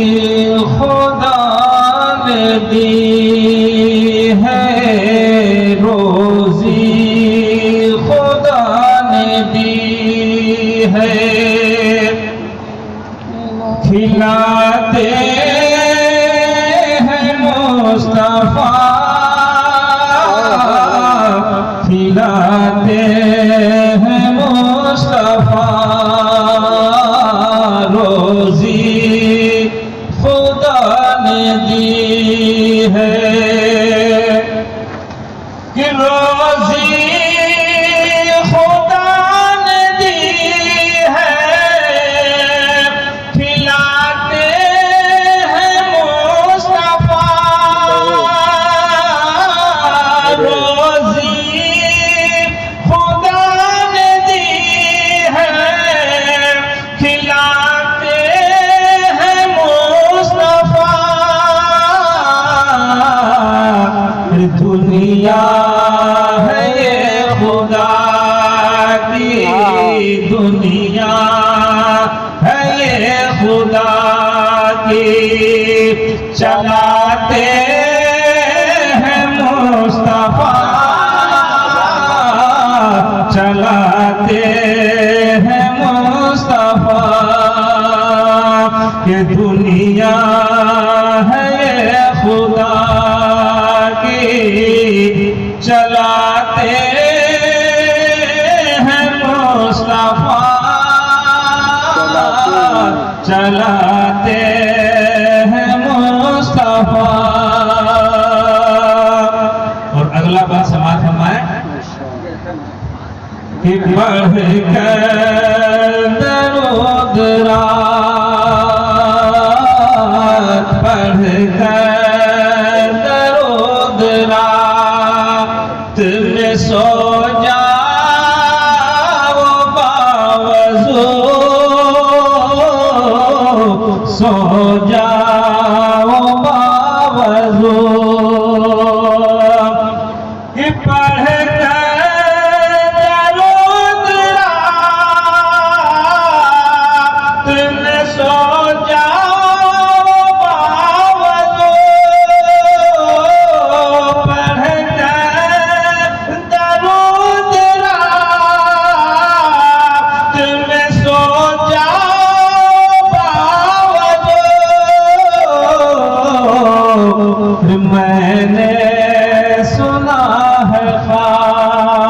خدا نے دی ہے روزی، خدا نے دی ہے، کھلاتے ہیں مصطفیٰ، کھلاتے ہیں مصطفیٰ، روزی خدا نے دی ہے، کہ روزی خدا نے دی ہے، کھلاتے ہیں مصطفیٰ، روزی خدا نے دی ہے، کھلاتے ہیں مصطفیٰ، دنیا ہے یہ خدا کی دنیا ہے یہ خدا کی، چلاتے ہیں مصطفیٰ، چلاتے ہیں مصطفیٰ، کہ دنیا ہے یہ خدا کی، چلاتے ہیں مصطفیٰ، چلاتے ہیں مصطفیٰ۔ اور اگلا بات سماعت فرمائیں کہ بڑھ کر درود رات، بڑھ کر درود رات میں سو جاؤ باوضو، سو جاؤ باوضو، کہ پڑھ کر درود رات میں سو جاؤ باوضو، پڑھ کر درود رات میں سو جاؤ باوضو، میں نے سنا ہے خواب،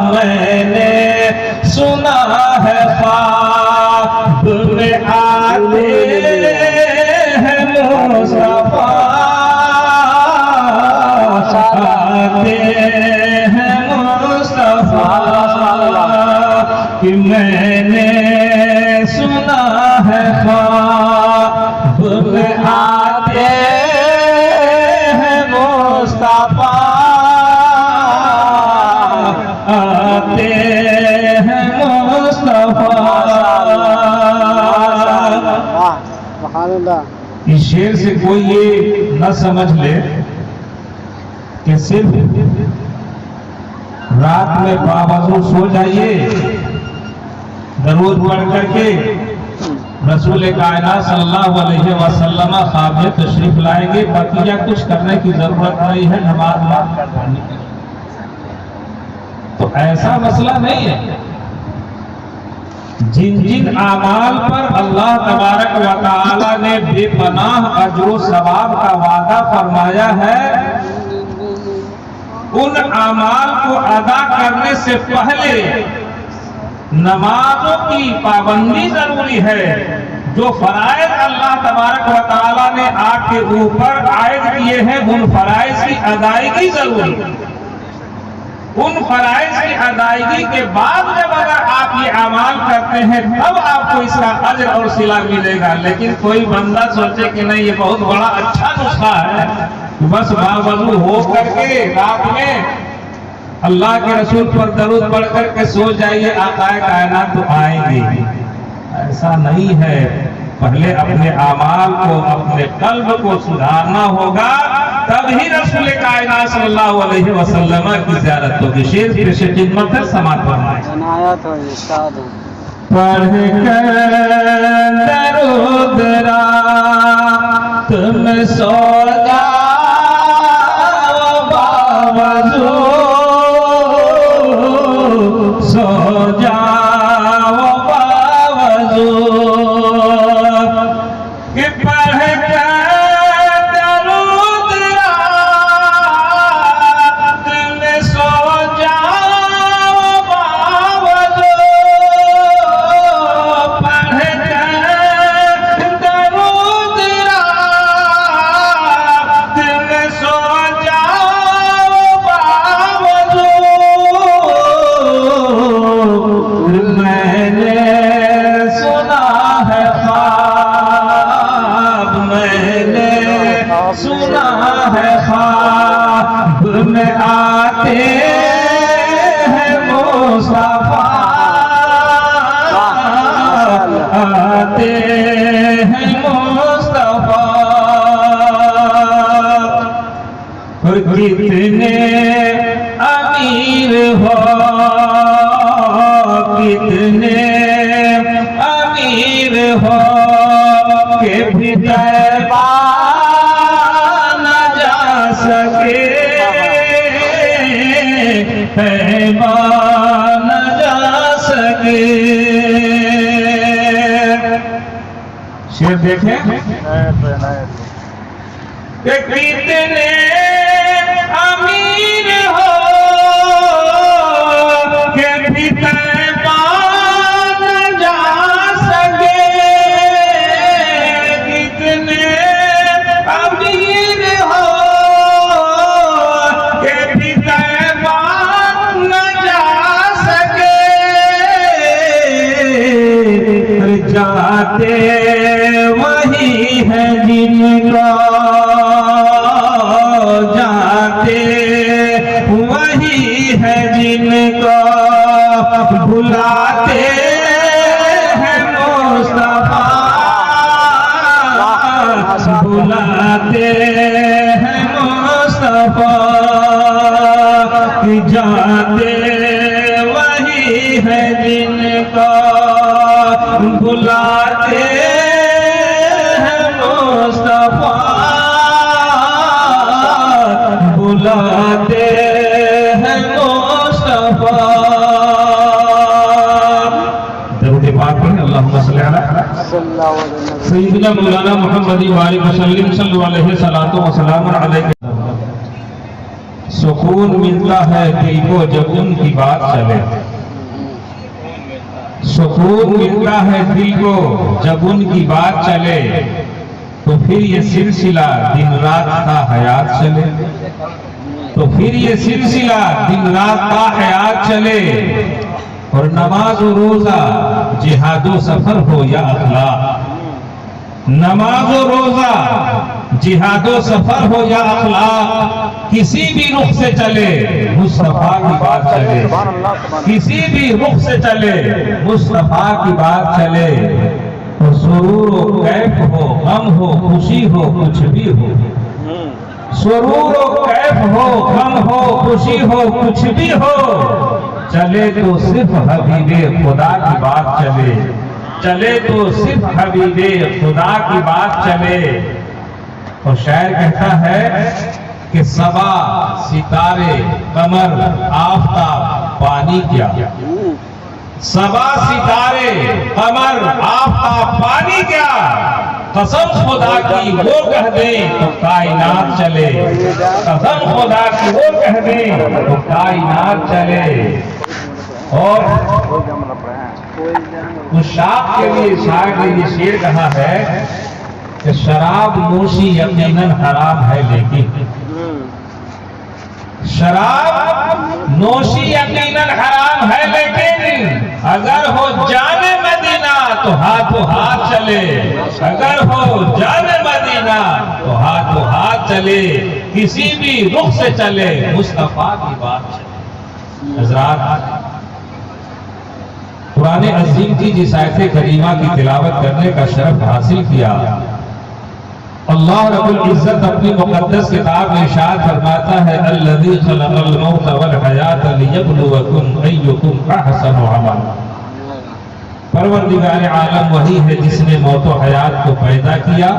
میں نے سنا ہے خواب میں آتے ہیں مصطفیٰ، آتے ہیں مصطفیٰ، کہ میں نے سنا ہے خواب میں آتے ہیں مصطفیٰ، آتے ہیں مصطفیٰ۔ اس شعر سے کوئی یہ نہ سمجھ لے کہ صرف رات میں باوضو سو جائیے، درود پڑھ کر کے رسول کائنات صلی اللہ علیہ وسلم خواب میں تشریف لائیں گے، بقیہ کچھ کرنے کی ضرورت نہیں ہے، نماز پڑھنے کی، تو ایسا مسئلہ نہیں ہے۔ جن جن اعمال پر اللہ تبارک و تعالی نے بے پناہ اجر و ثواب کا وعدہ فرمایا ہے، ان اعمال کو ادا کرنے سے پہلے نمازوں کی پابندی ضروری ہے۔ جو فرائض اللہ تبارک و تعالی نے آپ کے اوپر عائد کیے ہیں، ان فرائض کی ادائیگی ضروری ہے۔ ان فرائض کی ادائیگی کے بعد جب اگر آپ یہ اعمال کرتے ہیں تب آپ کو اس کا اجر اور صلہ ملے گا۔ لیکن کوئی بندہ سوچے کہ نہیں یہ بہت بڑا اچھا نسخہ ہے، بس باوضو ہو کر کے رات میں اللہ کے رسول پر درود پڑھ کر کے سو جائیے، آقا کائنات تو آئیں گے، ایسا نہیں ہے۔ پہلے اپنے اعمال کو، اپنے قلب کو سدھارنا ہوگا، تب ہی رسول کائنات صلی اللہ علیہ وسلم کی زیارت ہوگی۔ شیر پیش خدمت ہے، سماعت فرمائیں۔ عنایت ہو، ارشاد ہو۔ پڑھ کر ہے خواب میں نے سنا ہے خواب میں آتے ہیں مصطفیٰ آتے ہیں مصطفیٰ اور کتنے امیر ہو کتنے امیر ہو کہ بھی طیبہ نہ جا سکے طیبہ نہ جا سکے شعر دیکھیں کہ کتنے امیر ہو کہ بھی طیبہ نہ جا سکے کتنے امیر ہو کہ بھی طیبہ نہ جا سکے جاتے وہی ہے جن کا جاتے وہی ہے جن کا بلاتے ہیں مصطفیٰ بلاتے ہیں مصطفیٰ جاتے وہی ہے جن کا بلاتے ہیں مصطفیٰ بلاتے ہیں مصطفیٰ درود پاک پڑھیں اللہم صلی علی سیدنا مولانا محمد وآلہ وسلم صلی اللہ علیہ وسلم علیہ سکون ملتا ہے دل کو جب ان کی بات چلے سکون ملتا ہے دل کو جب ان کی بات چلے تو پھر یہ سلسلہ دن رات کا حیات چلے تو پھر یہ سلسلہ دن رات کا حیات چلے اور نماز و روزہ جہاد و سفر ہو یا اخلاق نماز و روزہ جہاد و سفر ہو یا اخلاق کسی بھی رخ سے چلے مصطفیٰ کی بات چلے کسی بھی رخ سے چلے مصطفیٰ کی بات چلے اور سرور و کیف ہو غم ہو خوشی ہو کچھ بھی ہو سرور و کیف ہو غم ہو خوشی ہو کچھ بھی ہو چلے تو صرف حبیب خدا کی بات چلے چلے تو صرف حبیب خدا کی بات چلے اور شاعر کہتا ہے کہ صبا ستارے قمر آفتاب پانی کیا صبا ستارے قمر آفتاب پانی کیا قسم خدا کی وہ کہہ دیں تو کائنات چلے قسم خدا کی وہ کہہ دیں تو کائنات چلے اور مشاق کے لیے شاعر نے یہ شعر کہا ہے کہ شراب نوشی یقیناً حرام ہے لیکن شراب نوشی یقیناً حرام ہے لیکن اگر ہو جان مدینہ تو ہاتھوں ہاتھ چلے اگر ہو جان مدینہ تو ہاتھوں ہاتھ چلے کسی بھی رخ سے چلے مصطفیٰ کی بات چلے حضرات قرآن عظیم کی جس آیت کریمہ کی تلاوت کرنے کا شرف حاصل کیا اللہ رب العزت اپنی مقدس کتاب میں ارشاد فرماتا ہے الذی خلق الموت والحیات لیبلوکم ایکم احسن عملا پروردگار عالم وہی ہے جس نے موت و حیات کو پیدا کیا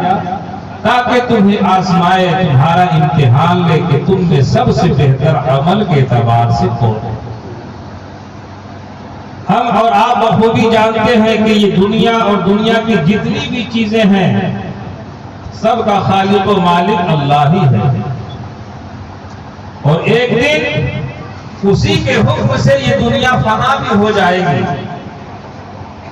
تاکہ تمہیں آزمائے تمہارا امتحان لے کہ تم میں سب سے بہتر عمل کے اعتبار سے کون ہم اور آپ بخوبی جانتے ہیں کہ یہ دنیا اور دنیا کی جتنی بھی چیزیں ہیں سب کا خالق و مالک اللہ ہی ہے اور ایک دن اسی کے حکم سے یہ دنیا فنا بھی ہو جائے گی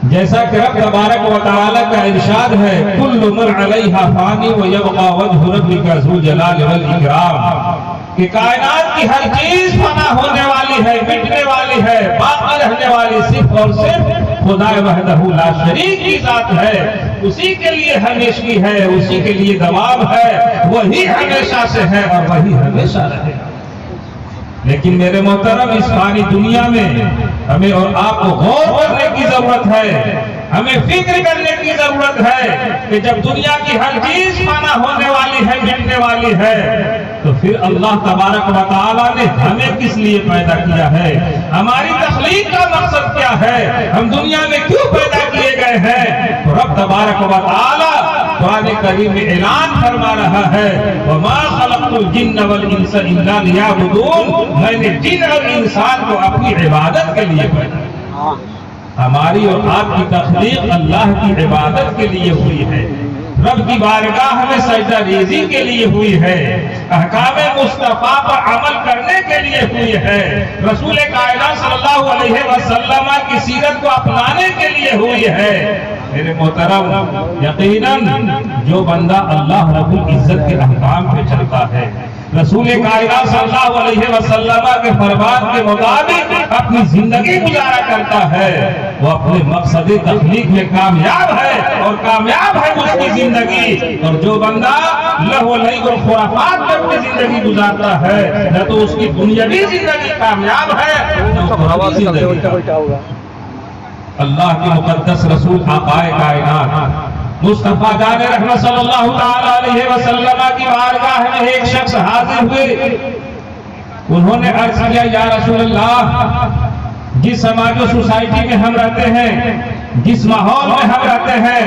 جیسا کہ رب تبارک و تعالی کا ارشاد ہے کل من علیہا فانی ویبقى وجہ ربک ذو الجلال والاکرام کہ کائنات کی ہر چیز فنا ہونے والی ہے، مٹنے والی ہے، باقی رہنے والی صرف اور صرف خدا وحدہ لا شریک کی ذات ہے. اسی کے لیے ہمیشگی ہے، اسی کے لیے دوام ہے، وہی ہمیشہ سے ہے اور وہی ہمیشہ رہے گا. لیکن میرے محترم اس فانی دنیا میں ہمیں اور آپ کو غور کرنے کی ضرورت ہے، ہمیں فکر کرنے کی ضرورت ہے کہ جب دنیا کی ہر چیز فنا ہونے والی ہے، مٹنے والی ہے، تو پھر اللہ تبارک و تعالیٰ نے ہمیں کس لیے پیدا کیا ہے؟ ہماری تخلیق کا مقصد کیا ہے؟ ہم دنیا میں کیوں پیدا کیے گئے ہیں؟ تو رب تبارک و تعالیٰ قرآن کریم میں اعلان فرما رہا ہے وَمَا خَلَقْتُ الْجِنَّ وَالْإِنسَ إِلَّا لِيَعْبُدُونَ، میں نے جن اور انسان کو اپنی عبادت کے لیے پیدا کیا. ہماری اور آپ کی تخلیق اللہ کی عبادت کے لیے ہوئی ہے، رب کی بارگاہ میں سجدہ ریزی کے لیے ہوئی ہے، احکام مصطفیٰ پر عمل کرنے کے لیے ہوئی ہے، رسول کائنات صلی اللہ علیہ وسلم کی سیرت کو اپنانے کے لیے ہوئی ہے. میرے محترم، یقیناً جو بندہ اللہ رب العزت کے احکام پہ چلتا ہے، رسول کائنات صلی اللہ علیہ وسلم کے فرمان کے مطابق اپنی زندگی گزارا کرتا ہے، وہ اپنے مقصد تخلیق میں کامیاب ہے اور کامیاب ہے اس کی زندگی. اور جو بندہ لہو و لعب اور خرافات میں اپنی زندگی گزارتا ہے، نہ تو اس کی دنیاوی زندگی کامیاب ہے نہ اس کی زندگی. اللہ کے مقدس رسول آقا کائنات مصطفیٰ جان رحمت صلی اللہ تعالی علیہ وسلم کی بارگاہ میں ایک شخص حاضر ہوئے. انہوں نے عرض کیا یا رسول اللہ، جس سماج و سوسائٹی میں ہم رہتے ہیں، جس ماحول میں ہم رہتے ہیں،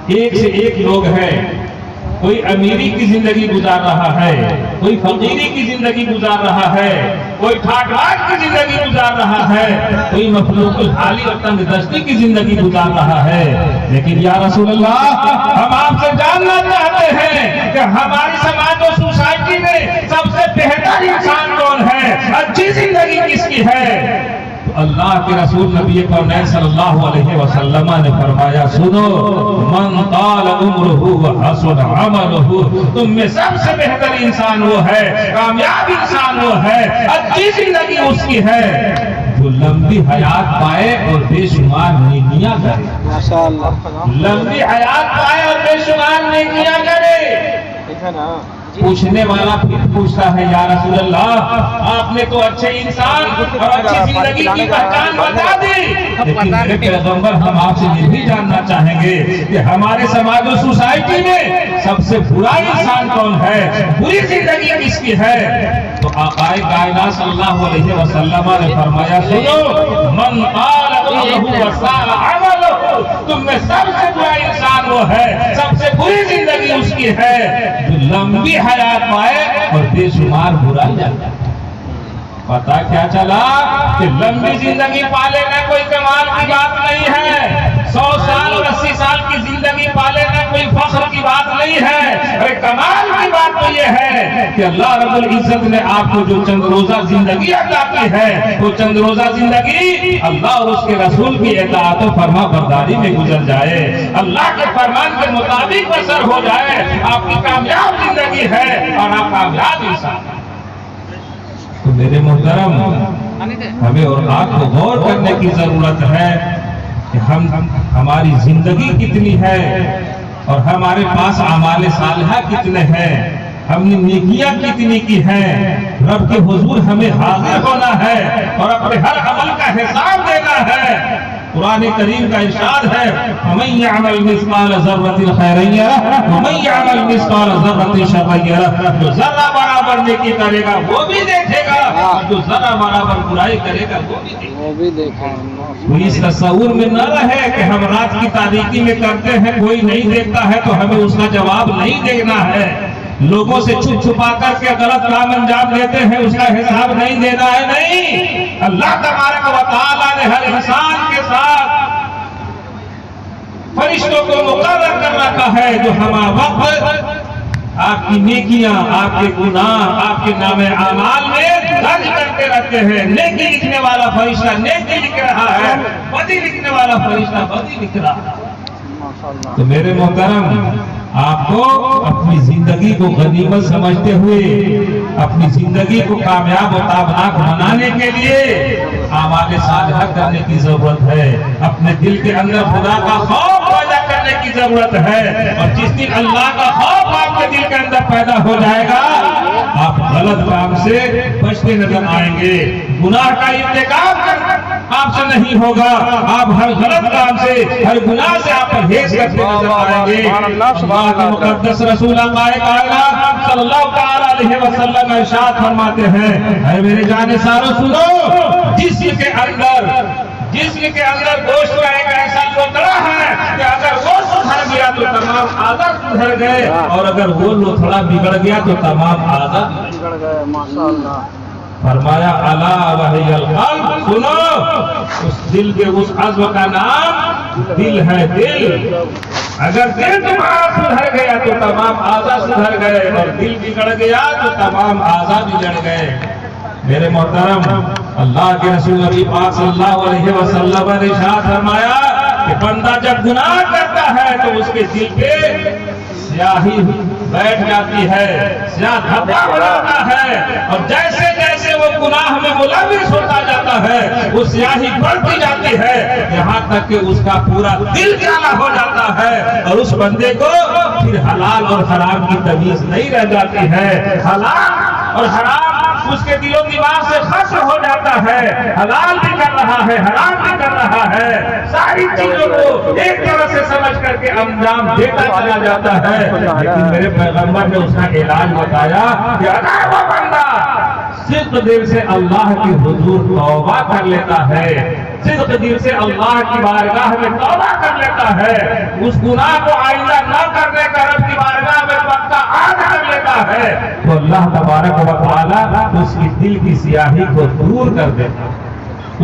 ایک سے ایک لوگ ہیں. کوئی امیری کی زندگی گزار رہا ہے، کوئی فقیری کی زندگی گزار رہا ہے، کوئی ٹھاٹ باٹ کی زندگی گزار رہا ہے، کوئی مخلوق الحالی اور تنگ دستی کی زندگی گزار رہا ہے. لیکن یا رسول اللہ، ہم آپ سے جاننا چاہتے ہیں کہ ہماری سماج و سوسائٹی میں سب سے بہتر انسان کون ہے، اچھی زندگی کس کی ہے؟ اللہ کے رسول نبی کریم صلی اللہ علیہ وسلم نے فرمایا سنو، من طال عمرہ وحسن عملہ، تم میں سب سے بہتر انسان وہ ہے، کامیاب انسان وہ ہے، اچھی زندگی اس کی ہے جو لمبی حیات پائے اور بے شمار نیکیاں کرے. ماشاءاللہ، لمبی حیات پائے اور بے شمار نیکیاں کرے. پوچھنے والا پھر پوچھتا ہے یا رسول اللہ، آپ نے تو اچھے انسان اور اچھی زندگی کی پہچان بتا دی، لیکن میرے پیغمبر ہم آپ سے یہ بھی جاننا چاہیں گے کہ ہمارے سماج و سوسائٹی میں سب سے برا انسان کون ہے، بری زندگی کس کی ہے؟ تو آقا کائنات صلی اللہ علیہ وسلم نے فرمایا سنو، من طال عمرہ وساء عملہ، تم میں سب سے برا انسان وہ ہے، سب سے بری زندگی اس کی ہے جو لمبی حیات پائے اور بے شمار برائی جاتا ہے. پتا کیا چلا کہ لمبی زندگی پا لینا کوئی کمال کی بات نہیں ہے، 100 سال اور 80 سال کی زندگی پا لینا کوئی فخر کی بات نہیں ہے. ارے کمال کی بات تو یہ ہے کہ اللہ رب العزت نے آپ کو جو چند روزہ زندگی عطا کی ہے، وہ چند روزہ زندگی اللہ اور اس کے رسول کی اطاعت و فرما برداری میں گزر جائے، اللہ کے فرمان کے مطابق بسر ہو جائے، آپ کی کامیاب زندگی ہے اور آپ کامیاب انسان ہیں. تو میرے محترم، ہمیں اور آپ کو غور کرنے کی ضرورت ہے کہ ہماری زندگی کتنی ہے اور ہمارے پاس اعمال صالحہ کتنے ہیں، ہم نے نیکیاں کتنی کی ہیں. رب کے حضور ہمیں حاضر ہونا ہے اور اپنے ہر عمل کا حساب دینا ہے. قرآن کریم کا ارشاد ہے وَمَن يَعْمَلْ مِثْقَالَ ذَرَّةٍ خَيْرًا يَرَهُ وَمَن يَعْمَلْ مِثْقَالَ ذَرَّةٍ شَرًّا يَرَهُ. جو ذرہ برابر نیکی کرے گا وہ بھی دیکھے گا اور جو ذرہ برابر برائی کرے گا وہ بھی دیکھے گا. کوئی اس تصور میں نہ رہے کہ ہم رات کی تاریکی میں کرتے ہیں، کوئی نہیں دیکھتا ہے تو ہمیں اس کا جواب نہیں دینا ہے. لوگوں سے چھپ چھپا کر کے غلط کام انجام دیتے ہیں، اس کا حساب نہیں دینا ہے. نہیں، اللہ تبارک و تعالیٰ نے ہر انسان کے ساتھ فرشتوں کو مقرر کر رکھا ہے جو ہمہ وقت آپ کی نیکیاں، آپ کے گناہ، آپ کے نام اعمال میں درج کرتے رہتے ہیں. نیکی لکھنے والا فرشتہ نیکی لکھ رہا ہے، بدی لکھنے والا فرشتہ بدی لکھ رہا ہے. تو میرے محترم، آپ کو اپنی زندگی کو غنیمت سمجھتے ہوئے اپنی زندگی کو کامیاب و تابناک بنانے کے لیے اعمال صالحہ کرنے کی ضرورت ہے. اپنے دل کے اندر خدا کا خوف پیدا کرنے کی ضرورت ہے. اور جس دن اللہ کا خوف آپ کے دل کے اندر پیدا ہو جائے گا آپ غلط کام سے بچتے نظر آئیں گے. گناہ کا ارتکاب آپ سے نہیں ہوگا. آپ ہر غلط کام سے ہر گناہ سے آپ پرہیز کرتے نظر آئیں گے. اللہ کے مقدس رسول اللہ کائنات صلی اللہ تعالی علیہ وسلم ارشاد فرماتے ہیں اے میرے جانے سارو سنو، جسم کے اندر گوشت کا ایک ایسا لوتھڑا ہے کہ اگر وہ سدھر گیا تو تمام اعضاء سدھر گئے، اور اگر وہ لوتھڑا بگڑ گیا تو تمام اعضاء بگڑ گئے. ماشاءاللہ. فرمایا الا وہی القلب، سنو اس دل کے اس عضو کا نام دل ہے. دل اگر دل تمہارا سدھر گیا تو تمام اعضاء سدھر گئے، اور دل بگڑ گیا تو تمام اعضاء بگڑ گئے. میرے محترم اللہ کے رسول نبی پاک صلی اللہ علیہ وسلم نے ارشاد فرمایا کہ بندہ جب گناہ کرتا ہے تو اس کے دل پہ سیاہی بیٹھ جاتی ہے، سیاہ دھبا ہو جاتا ہے، اور جیسے جیسے وہ گناہ میں ملوث ہوتا جاتا ہے وہ سیاہی بڑھتی جاتی ہے، یہاں تک کہ اس کا پورا دل کالا ہو جاتا ہے، اور اس بندے کو پھر حلال اور حرام کی تمیز نہیں رہ جاتی ہے. حلال اور حرام اس کے دل و دماغ سے خشع ہو جاتا ہے. حلال بھی کر رہا ہے، حرام بھی کر رہا ہے، ساری چیزوں کو ایک طرح سے سمجھ کر کے انجام دیتا چلا جاتا ہے. لیکن میرے پیغمبر نے اس کا علاج بتایا کہ اگر وہ بندہ صدق دل سے اللہ کی حضور توبہ کر لیتا ہے، صدق دل سے اللہ کی بارگاہ میں توبہ کر لیتا ہے، اس گناہ کو آئندہ نہ کرنے کا رب کی بارگاہ میں پکا عہد کر لیتا ہے، تو اللہ تبارک و تعالی اس کی دل کی سیاہی کو دور کر دیتا ہے،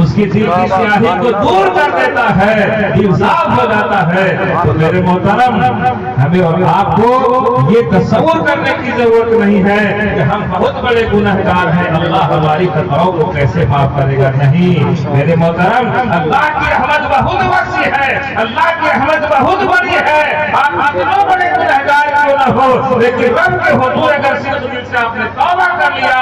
اس کی دل کی سیاہی کو دور کر دیتا ہے، دل صاف ہو جاتا ہے. تو میرے محترم ہمیں اور آپ کو یہ تصور کرنے کی ضرورت نہیں ہے کہ ہم بہت بڑے گنہگار ہیں، اللہ ہماری خطاؤں کو کیسے معاف کرے گا. نہیں میرے محترم، اللہ کی رحمت بہت وسیع ہے، اللہ کی رحمت بہت بڑی ہے. آپ کتنے بڑے گنہگار کیوں نہ ہو، لیکن رب کے حضور اگر صدق دل سے آپ نے توبہ کر لیا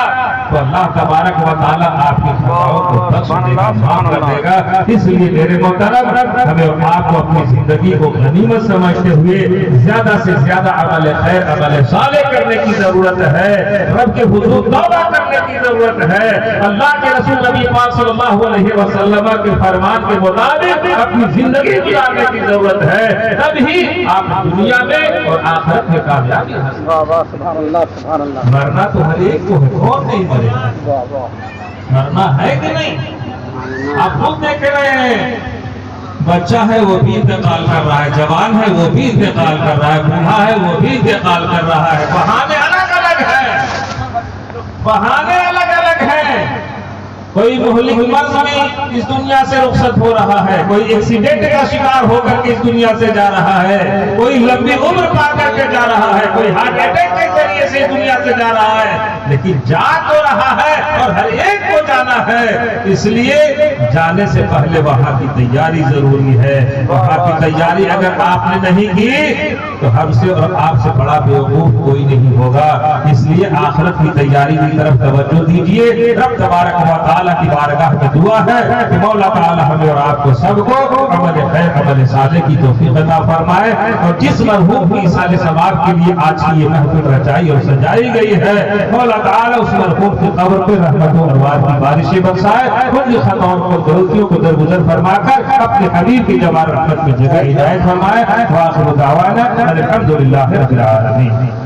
تو اللہ تبارک و تعالیٰ آپ کی خطاؤں کو بخش دے گا، معاف کر دے گا. اس لیے میرے محترم ہمیں اور آپ کو اپنی زندگی کو غنیمت سمجھتے ہوئے زیادہ سے زیادہ عمل خیر، عمل صالح کرنے کی ضرورت ہے. رب کے حضور توبہ کرنے کی ضرورت ہے. اللہ کے رسول نبی پاک صلی اللہ علیہ وسلم کے فرمان کے مطابق اپنی زندگی گزارنے کی ضرورت ہے. تبھی آپ دنیا میں اور آخرت میں کامیابی حاصل. مرنا تو ہر ایک کو ہے، کون نہیں مرے گا؟ مرنا ہے کہ نہیں؟ آپ خود دیکھ رہے ہیں، بچہ ہے وہ بھی انتقال کر رہا ہے، جوان ہے وہ بھی انتقال کر رہا ہے، بوڑھا ہے وہ بھی انتقال کر رہا ہے. بہانے الگ الگ ہیں، بہانے الگ الگ ہیں. کوئی مہلک مرض میں اس دنیا سے رخصت ہو رہا ہے، کوئی ایکسیڈنٹ کا شکار ہو کر کے اس دنیا سے جا رہا ہے، کوئی لمبی عمر پا کر کے جا رہا ہے، کوئی ہارٹ اٹیک کے ذریعے سے اس دنیا سے جا رہا ہے. لیکن جا تو رہا ہے اور ہر ایک کو جانا ہے. اس لیے جانے سے پہلے وہاں کی تیاری ضروری ہے. وہاں کی تیاری اگر آپ نے نہیں کی تو ہم سے اور آپ سے بڑا بیوقوف کوئی نہیں ہوگا. اس لیے آخرت کی تیاری کی طرف توجہ دیجیے. رب تبارک و تعالیٰ کی بارگاہ میں دعا ہے کہ مولا تعالیٰ ہمیں اور آپ کو سب کو عمل خیر، عمل صالح کی توفیق عطا فرمائے. اور جس مرحوم کی ایصال ثواب کے لیے آج کی یہ محفل رچائی اور سجائی گئی ہے، مولا تعالیٰ اس مرحوم کی قبر پہ رحمت و انوار کی بارشیں برسائے، ان کی خطاؤں کو، غلطیوں کو درگزر فرما کر اپنے حبیب کی جمع رحمت میں جگہ ہدایت فرمائے. وآخر دعوانا الحمدللہ رب العالمین.